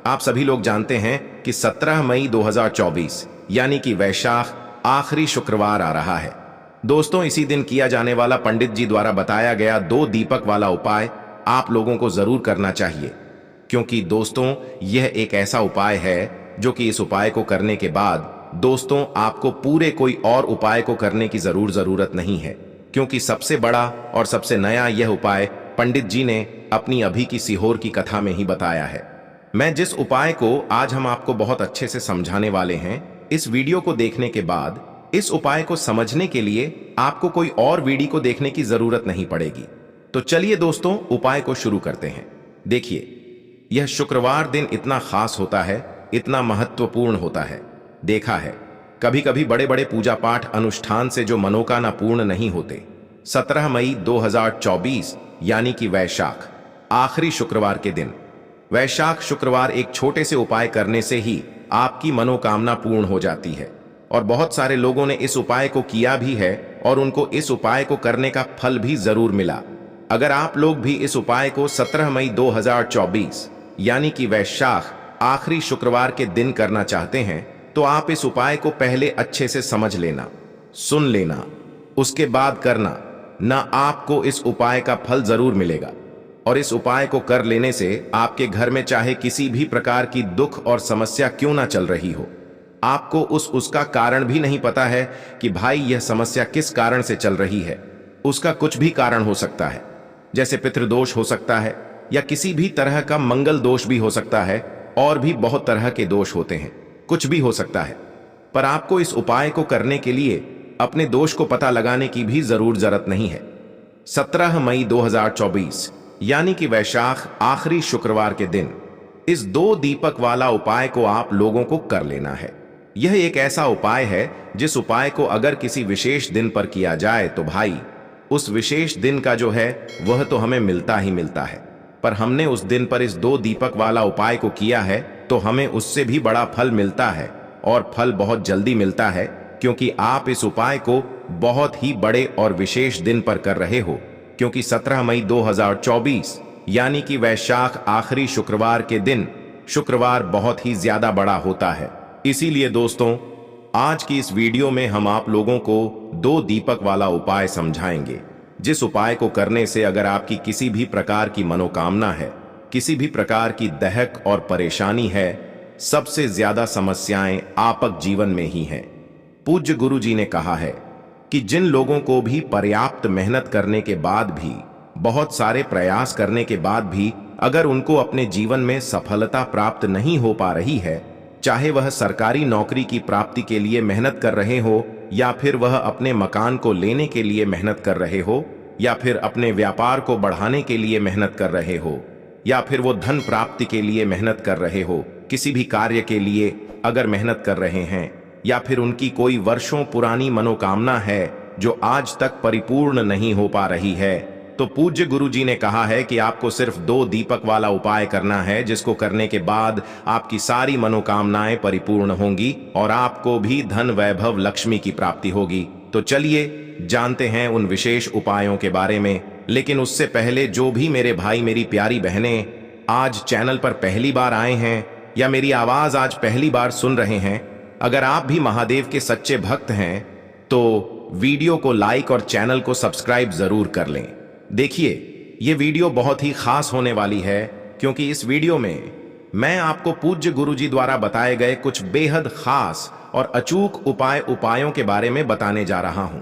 आप सभी लोग जानते हैं कि 17 मई 2024 यानी कि वैशाख आखिरी शुक्रवार आ रहा है। दोस्तों, इसी दिन किया जाने वाला पंडित जी द्वारा बताया गया 2 दीपक वाला उपाय आप लोगों को जरूर करना चाहिए, क्योंकि दोस्तों यह एक ऐसा उपाय है जो कि इस उपाय को करने के बाद दोस्तों आपको पूरे कोई और उपाय को करने की जरूरत नहीं है, क्योंकि सबसे बड़ा और सबसे नया यह उपाय पंडित जी ने अपनी अभी की सीहोर की कथा में ही बताया है। मैं जिस उपाय को आज हम आपको बहुत अच्छे से समझाने वाले हैं, इस वीडियो को देखने के बाद इस उपाय को समझने के लिए आपको कोई और वीडियो को देखने की जरूरत नहीं पड़ेगी। तो चलिए दोस्तों, उपाय को शुरू करते हैं। देखिए, यह शुक्रवार दिन इतना खास होता है, इतना महत्वपूर्ण होता है। देखा है कभी कभी बड़े बड़े पूजा पाठ अनुष्ठान से जो मनोकामना पूर्ण नहीं होते। 17 मई 2024 यानी कि वैशाख आखिरी शुक्रवार के दिन, वैशाख शुक्रवार एक छोटे से उपाय करने से ही आपकी मनोकामना पूर्ण हो जाती है। और बहुत सारे लोगों ने इस उपाय को किया भी है और उनको इस उपाय को करने का फल भी जरूर मिला। अगर आप लोग भी इस उपाय को 17 मई 2024 यानी कि वैशाख आखिरी शुक्रवार के दिन करना चाहते हैं, तो आप इस उपाय को पहले अच्छे से समझ लेना, सुन लेना, उसके बाद करना, ना आपको इस उपाय का फल जरूर मिलेगा। और इस उपाय को कर लेने से आपके घर में चाहे किसी भी प्रकार की दुख और समस्या क्यों ना चल रही हो, आपको उसका कारण भी नहीं पता है कि भाई यह समस्या किस कारण से चल रही है। उसका कुछ भी कारण हो सकता है, जैसे पितृदोष हो सकता है या किसी भी तरह का मंगल दोष भी हो सकता है, और भी बहुत तरह के दोष होते हैं, कुछ भी हो सकता है। पर आपको इस उपाय को करने के लिए अपने दोष को पता लगाने की भी जरूरत नहीं है। 17 मई 2024 यानी कि वैशाख आखिरी शुक्रवार के दिन इस 2 दीपक वाला उपाय को आप लोगों को कर लेना है। यह एक ऐसा उपाय है जिस उपाय को अगर किसी विशेष दिन पर किया जाए तो भाई उस विशेष दिन का जो है वह तो हमें मिलता ही मिलता है। पर हमने उस दिन पर इस 2 दीपक वाला उपाय को किया है तो हमें उससे भी बड़ा फल मिलता है, और फल बहुत जल्दी मिलता है, क्योंकि आप इस उपाय को बहुत ही बड़े और विशेष दिन पर कर रहे हो। क्योंकि 17 मई 2024 यानी कि वैशाख आखिरी शुक्रवार के दिन शुक्रवार बहुत ही ज्यादा बड़ा होता है। इसीलिए दोस्तों, आज की इस वीडियो में हम आप लोगों को 2 दीपक वाला उपाय समझाएंगे, जिस उपाय को करने से अगर आपकी किसी भी प्रकार की मनोकामना है, किसी भी प्रकार की दहक और परेशानी है, सबसे ज्यादा समस्याएं आपक जीवन में ही हैं। पूज्य गुरु जी ने कहा है कि जिन लोगों को भी पर्याप्त मेहनत करने के बाद भी, बहुत सारे प्रयास करने के बाद भी अगर उनको अपने जीवन में सफलता प्राप्त नहीं हो पा रही है, चाहे वह सरकारी नौकरी की प्राप्ति के लिए मेहनत कर रहे हो, या फिर वह अपने मकान को लेने के लिए मेहनत कर रहे हो, या फिर अपने व्यापार को बढ़ाने के लिए मेहनत कर रहे हो, या फिर वो धन प्राप्ति के लिए मेहनत कर रहे हो, किसी भी कार्य के लिए अगर मेहनत कर रहे हैं, या फिर उनकी कोई वर्षों पुरानी मनोकामना है जो आज तक परिपूर्ण नहीं हो पा रही है, तो पूज्य गुरु जी ने कहा है कि आपको सिर्फ 2 दीपक वाला उपाय करना है, जिसको करने के बाद आपकी सारी मनोकामनाएं परिपूर्ण होंगी और आपको भी धन वैभव लक्ष्मी की प्राप्ति होगी। तो चलिए जानते हैं उन विशेष उपायों के बारे में। लेकिन उससे पहले जो भी मेरे भाई मेरी प्यारी बहनें आज चैनल पर पहली बार आए हैं या मेरी आवाज आज पहली बार सुन रहे हैं, अगर आप भी महादेव के सच्चे भक्त हैं तो वीडियो को लाइक और चैनल को सब्सक्राइब जरूर कर लें। देखिए, ये वीडियो बहुत ही खास होने वाली है, क्योंकि इस वीडियो में मैं आपको पूज्य गुरु जी द्वारा बताए गए कुछ बेहद खास और अचूक उपायों के बारे में बताने जा रहा हूं।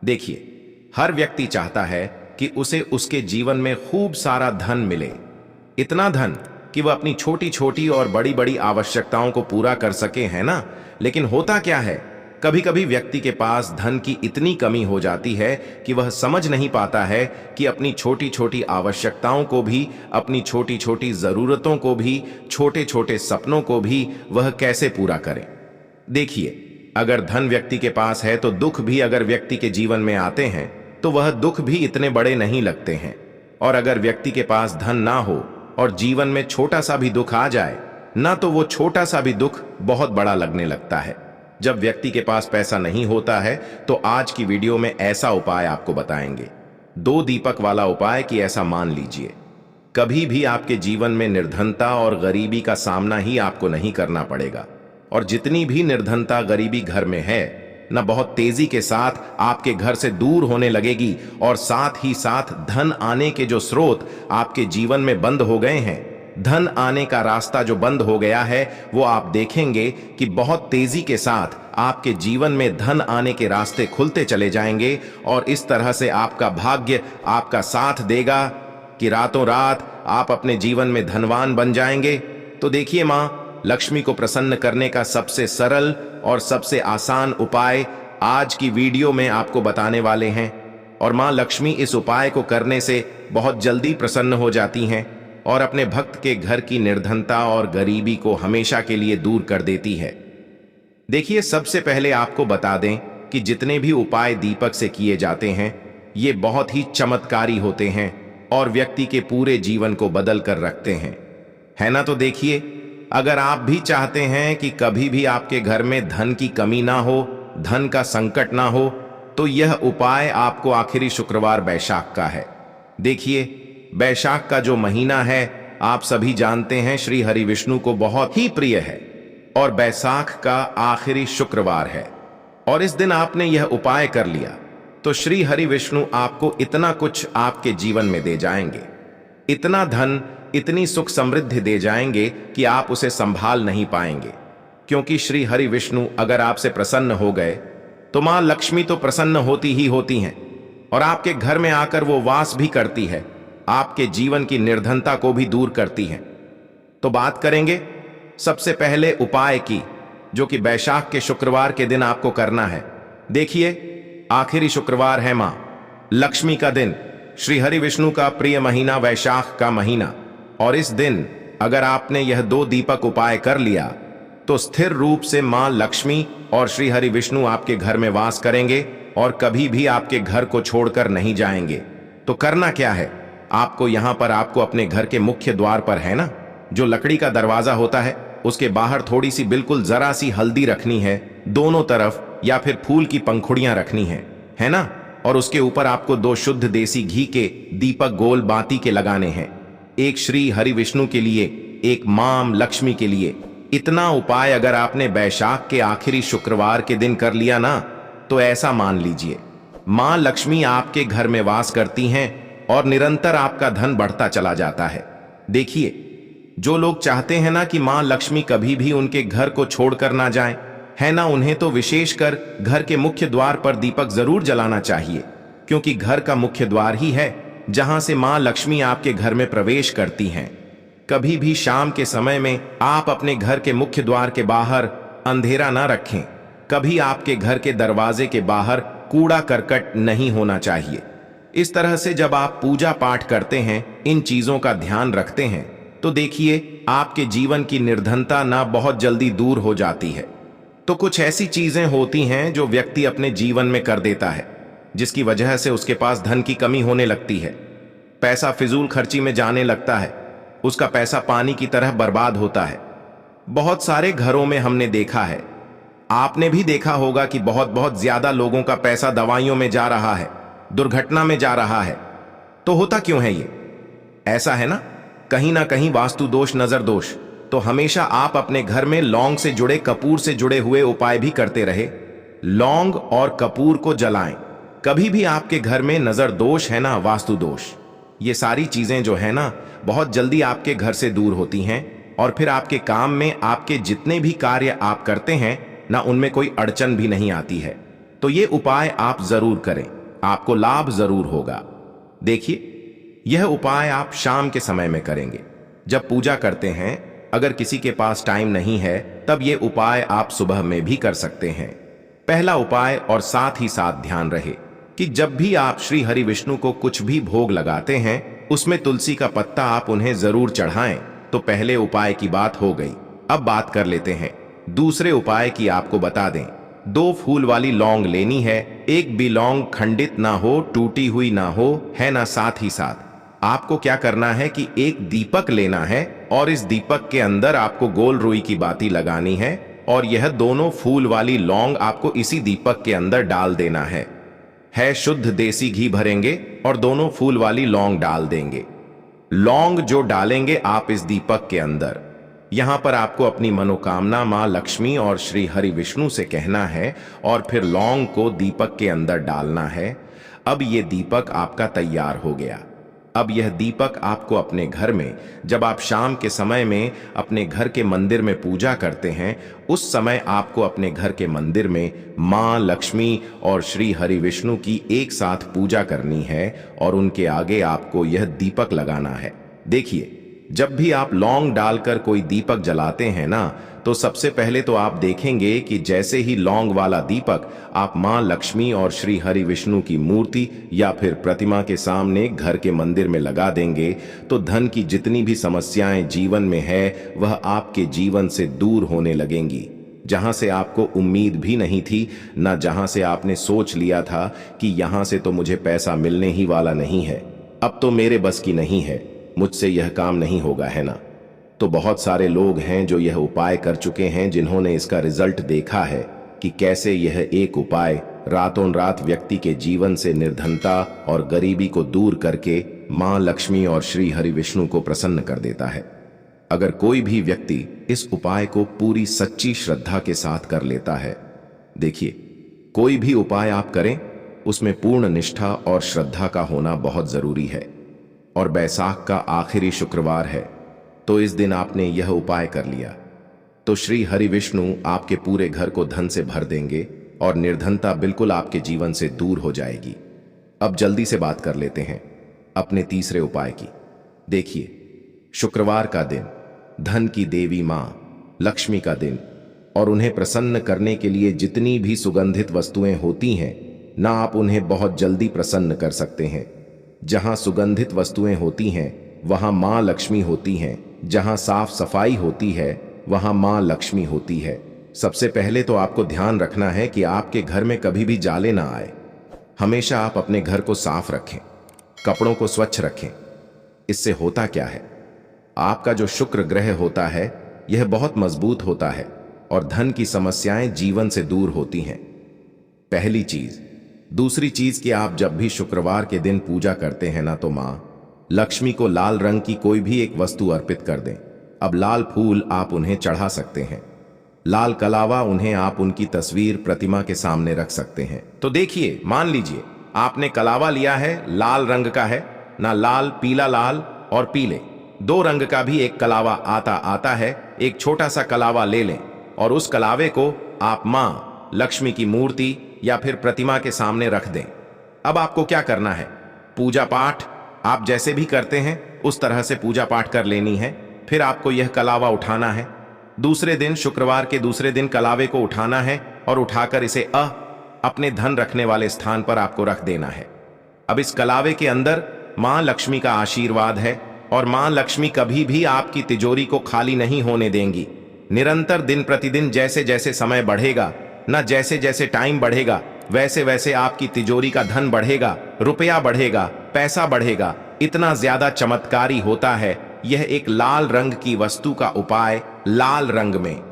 देखिए, हर व्यक्ति चाहता है कि उसे उसके जीवन में खूब सारा धन मिले, इतना धन कि वह अपनी छोटी छोटी और बड़ी बड़ी आवश्यकताओं को पूरा कर सके, है ना। लेकिन होता क्या है, कभी कभी व्यक्ति के पास धन की इतनी कमी हो जाती है कि वह समझ नहीं पाता है कि अपनी छोटी छोटी आवश्यकताओं को भी, अपनी छोटी छोटी जरूरतों को भी, छोटे छोटे सपनों को भी वह कैसे पूरा करे। देखिए, अगर धन व्यक्ति के पास है तो दुख भी अगर व्यक्ति के जीवन में आते हैं तो वह दुख भी इतने बड़े नहीं लगते हैं। और अगर व्यक्ति के पास धन ना हो और जीवन में छोटा सा भी दुख आ जाए ना, तो वो छोटा सा भी दुख बहुत बड़ा लगने लगता है। जब व्यक्ति के पास पैसा नहीं होता है तो आज की वीडियो में ऐसा उपाय आपको बताएंगे, 2 दीपक वाला उपाय कि ऐसा मान लीजिए कभी भी आपके जीवन में निर्धनता और गरीबी का सामना ही आपको नहीं करना पड़ेगा। और जितनी भी निर्धनता गरीबी घर में है न बहुत तेजी के साथ आपके घर से दूर होने लगेगी, और साथ ही साथ धन आने के जो स्रोत आपके जीवन में बंद हो गए हैं, धन आने का रास्ता जो बंद हो गया है, वो आप देखेंगे कि बहुत तेजी के साथ आपके जीवन में धन आने के रास्ते खुलते चले जाएंगे। और इस तरह से आपका भाग्य आपका साथ देगा कि रातों रात आप अपने जीवन में धनवान बन जाएंगे। तो देखिए, माँ लक्ष्मी को प्रसन्न करने का सबसे सरल और सबसे आसान उपाय आज की वीडियो में आपको बताने वाले हैं। और माँ लक्ष्मी इस उपाय को करने से बहुत जल्दी प्रसन्न हो जाती हैं और अपने भक्त के घर की निर्धनता और गरीबी को हमेशा के लिए दूर कर देती है। देखिए, सबसे पहले आपको बता दें कि जितने भी उपाय दीपक से किए जाते हैं, ये बहुत ही चमत्कारी होते हैं और व्यक्ति के पूरे जीवन को बदल कर रखते हैं, है ना। तो देखिए, अगर आप भी चाहते हैं कि कभी भी आपके घर में धन की कमी ना हो, धन का संकट ना हो, तो यह उपाय आपको आखिरी शुक्रवार बैशाख का है। देखिए, बैशाख का जो महीना है आप सभी जानते हैं श्री हरि विष्णु को बहुत ही प्रिय है और बैसाख का आखिरी शुक्रवार है। और इस दिन आपने यह उपाय कर लिया तो श्री हरि विष्णु आपको इतना कुछ आपके जीवन में दे जाएंगे, इतना धन, इतनी सुख समृद्धि दे जाएंगे कि आप उसे संभाल नहीं पाएंगे। क्योंकि श्री हरि विष्णु अगर आपसे प्रसन्न हो गए तो मां लक्ष्मी तो प्रसन्न होती ही होती हैं और आपके घर में आकर वो वास भी करती है, आपके जीवन की निर्धनता को भी दूर करती हैं। तो बात करेंगे सबसे पहले उपाय की, जो कि बैशाख के शुक्रवार के दिन आपको करना है। देखिए, आखिरी शुक्रवार है मां लक्ष्मी का दिन, श्री हरि विष्णु का प्रिय महीना वैशाख का महीना। और इस दिन अगर आपने यह 2 दीपक उपाय कर लिया तो स्थिर रूप से मां लक्ष्मी और श्री हरि विष्णु आपके घर में वास करेंगे और कभी भी आपके घर को छोड़कर नहीं जाएंगे। तो करना क्या है, आपको यहां पर आपको अपने घर के मुख्य द्वार पर, है ना, जो लकड़ी का दरवाजा होता है, उसके बाहर थोड़ी सी बिल्कुल जरा सी हल्दी रखनी है दोनों तरफ, या फिर फूल की पंखुड़ियां रखनी है ना। और उसके ऊपर आपको 2 शुद्ध देसी घी के दीपक गोल बाती के लगाने हैं, एक श्री हरि विष्णु के लिए, एक मां लक्ष्मी के लिए। इतना उपाय अगर आपने बैशाख के आखिरी शुक्रवार के दिन कर लिया ना, तो ऐसा मान लीजिए मां लक्ष्मी आपके घर में वास करती हैं और निरंतर आपका धन बढ़ता चला जाता है। देखिए, जो लोग चाहते हैं ना कि मां लक्ष्मी कभी भी उनके घर को छोड़कर ना जाए, है ना, उन्हें तो विशेषकर घर के मुख्य द्वार पर दीपक जरूर जलाना चाहिए, क्योंकि घर का मुख्य द्वार ही है जहां से मां लक्ष्मी आपके घर में प्रवेश करती हैं। कभी भी शाम के समय में आप अपने घर के मुख्य द्वार के बाहर अंधेरा ना रखें। कभी आपके घर के दरवाजे के बाहर कूड़ा करकट नहीं होना चाहिए। इस तरह से जब आप पूजा पाठ करते हैं, इन चीजों का ध्यान रखते हैं, तो देखिए आपके जीवन की निर्धनता ना बहुत जल्दी दूर हो जाती है। तो कुछ ऐसी चीजें होती हैं जो व्यक्ति अपने जीवन में कर देता है, जिसकी वजह से उसके पास धन की कमी होने लगती है, पैसा फिजूल खर्ची में जाने लगता है, उसका पैसा पानी की तरह बर्बाद होता है। बहुत सारे घरों में हमने देखा है, आपने भी देखा होगा कि बहुत बहुत ज्यादा लोगों का पैसा दवाइयों में जा रहा है, दुर्घटना में जा रहा है। तो होता क्यों है ये? ऐसा है ना कहीं वास्तु दोष, नजर दोष। तो हमेशा आप अपने घर में लौंग से जुड़े, कपूर से जुड़े हुए उपाय भी करते रहे। लौंग और कपूर को जलाएं। कभी भी आपके घर में नजर दोष है ना, वास्तु दोष, ये सारी चीजें जो है ना, बहुत जल्दी आपके घर से दूर होती हैं और फिर आपके काम में, आपके जितने भी कार्य आप करते हैं ना, उनमें कोई अड़चन भी नहीं आती है। तो ये उपाय आप जरूर करें, आपको लाभ जरूर होगा। देखिए, यह उपाय आप शाम के समय में करेंगे जब पूजा करते हैं। अगर किसी के पास टाइम नहीं है तब ये उपाय आप सुबह में भी कर सकते हैं। पहला उपाय, और साथ ही साथ ध्यान रहे कि जब भी आप श्री हरि विष्णु को कुछ भी भोग लगाते हैं, उसमें तुलसी का पत्ता आप उन्हें जरूर चढ़ाएं। तो पहले उपाय की बात हो गई। अब बात कर लेते हैं दूसरे उपाय की। आपको बता दें, 2 फूल वाली लौंग लेनी है, एक भी लौंग खंडित ना हो, टूटी हुई ना हो, है ना। साथ ही साथ आपको क्या करना है कि एक दीपक लेना है और इस दीपक के अंदर आपको गोल रुई की बाती लगानी है और यह दोनों फूल वाली लौंग आपको इसी दीपक के अंदर डाल देना है। शुद्ध देसी घी भरेंगे और दोनों फूल वाली लौंग डाल देंगे। लौंग जो डालेंगे आप इस दीपक के अंदर, यहां पर आपको अपनी मनोकामना मां लक्ष्मी और श्री हरि विष्णु से कहना है और फिर लौंग को दीपक के अंदर डालना है। अब यह दीपक आपका तैयार हो गया। अब यह दीपक आपको अपने घर में, जब आप शाम के समय में अपने घर के मंदिर में पूजा करते हैं, उस समय आपको अपने घर के मंदिर में मां लक्ष्मी और श्री हरि विष्णु की एक साथ पूजा करनी है और उनके आगे आपको यह दीपक लगाना है। देखिए, जब भी आप लौंग डालकर कोई दीपक जलाते हैं ना, तो सबसे पहले तो आप देखेंगे कि जैसे ही लौंग वाला दीपक आप मां लक्ष्मी और श्री हरि विष्णु की मूर्ति या फिर प्रतिमा के सामने घर के मंदिर में लगा देंगे, तो धन की जितनी भी समस्याएं जीवन में है वह आपके जीवन से दूर होने लगेंगी। जहां से आपको उम्मीद भी नहीं थी, ना जहां से आपने सोच लिया था कि यहां से तो मुझे पैसा मिलने ही वाला नहीं है, अब तो मेरे बस की नहीं है, मुझसे यह काम नहीं होगा, है ना। तो बहुत सारे लोग हैं जो यह उपाय कर चुके हैं, जिन्होंने इसका रिजल्ट देखा है कि कैसे यह एक उपाय रातों रात व्यक्ति के जीवन से निर्धनता और गरीबी को दूर करके मां लक्ष्मी और श्री हरि विष्णु को प्रसन्न कर देता है। अगर कोई भी व्यक्ति इस उपाय को पूरी सच्ची श्रद्धा के साथ कर लेता है, देखिए, कोई भी उपाय आप करें उसमें पूर्ण निष्ठा और श्रद्धा का होना बहुत जरूरी है। और बैसाख का आखिरी शुक्रवार है, तो इस दिन आपने यह उपाय कर लिया तो श्री हरि विष्णु आपके पूरे घर को धन से भर देंगे और निर्धनता बिल्कुल आपके जीवन से दूर हो जाएगी। अब जल्दी से बात कर लेते हैं अपने तीसरे उपाय की। देखिए, शुक्रवार का दिन धन की देवी मां लक्ष्मी का दिन, और उन्हें प्रसन्न करने के लिए जितनी भी सुगंधित वस्तुएं होती हैं ना, आप उन्हें बहुत जल्दी प्रसन्न कर सकते हैं। जहां सुगंधित वस्तुएं होती हैं वहां मां लक्ष्मी होती हैं, जहां साफ सफाई होती है वहां मां लक्ष्मी होती है। सबसे पहले तो आपको ध्यान रखना है कि आपके घर में कभी भी जाले ना आए। हमेशा आप अपने घर को साफ रखें, कपड़ों को स्वच्छ रखें। इससे होता क्या है, आपका जो शुक्र ग्रह होता है यह बहुत मजबूत होता है और धन की समस्याएं जीवन से दूर होती हैं। पहली चीज। दूसरी चीज कि आप जब भी शुक्रवार के दिन पूजा करते हैं ना, तो मां लक्ष्मी को लाल रंग की कोई भी एक वस्तु अर्पित कर दें। अब लाल फूल आप उन्हें चढ़ा सकते हैं, लाल कलावा उन्हें आप उनकी तस्वीर प्रतिमा के सामने रख सकते हैं। तो देखिए, मान लीजिए आपने कलावा लिया है, लाल रंग का है ना, लाल पीला, लाल और पीले दो रंग का भी एक कलावा आता है। एक छोटा सा कलावा ले लें और उस कलावे को आप मां लक्ष्मी की मूर्ति या फिर प्रतिमा के सामने रख दें। अब आपको क्या करना है, पूजा पाठ आप जैसे भी करते हैं उस तरह से पूजा पाठ कर लेनी है। फिर आपको यह कलावा उठाना है। दूसरे दिन, शुक्रवार के दूसरे दिन कलावे को उठाना है और उठाकर इसे अपने धन रखने वाले स्थान पर आपको रख देना है। अब इस कलावे के अंदर मां लक्ष्मी का आशीर्वाद है और मां लक्ष्मी कभी भी आपकी तिजोरी को खाली नहीं होने देंगी। निरंतर दिन प्रतिदिन जैसे जैसे समय बढ़ेगा ना, जैसे जैसे टाइम बढ़ेगा, वैसे वैसे आपकी तिजोरी का धन बढ़ेगा, रुपया बढ़ेगा, पैसा बढ़ेगा। इतना ज्यादा चमत्कारी होता है यह एक लाल रंग की वस्तु का उपाय। लाल रंग में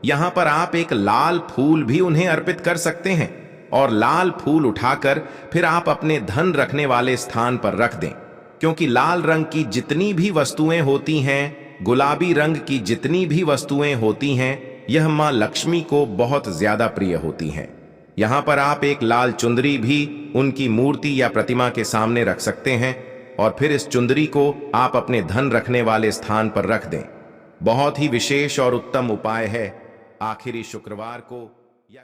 यहां पर आप एक लाल फूल भी उन्हें अर्पित कर सकते हैं और लाल फूल उठाकर फिर आप अपने धन रखने वाले स्थान पर रख दें। क्योंकि लाल रंग की जितनी भी वस्तुएं होती हैं, गुलाबी रंग की जितनी भी वस्तुएं होती हैं, यह मां लक्ष्मी को बहुत ज्यादा प्रिय होती हैं। यहां पर आप एक लाल चुंदरी भी उनकी मूर्ति या प्रतिमा के सामने रख सकते हैं और फिर इस चुंदरी को आप अपने धन रखने वाले स्थान पर रख दें। बहुत ही विशेष और उत्तम उपाय है आखिरी शुक्रवार को या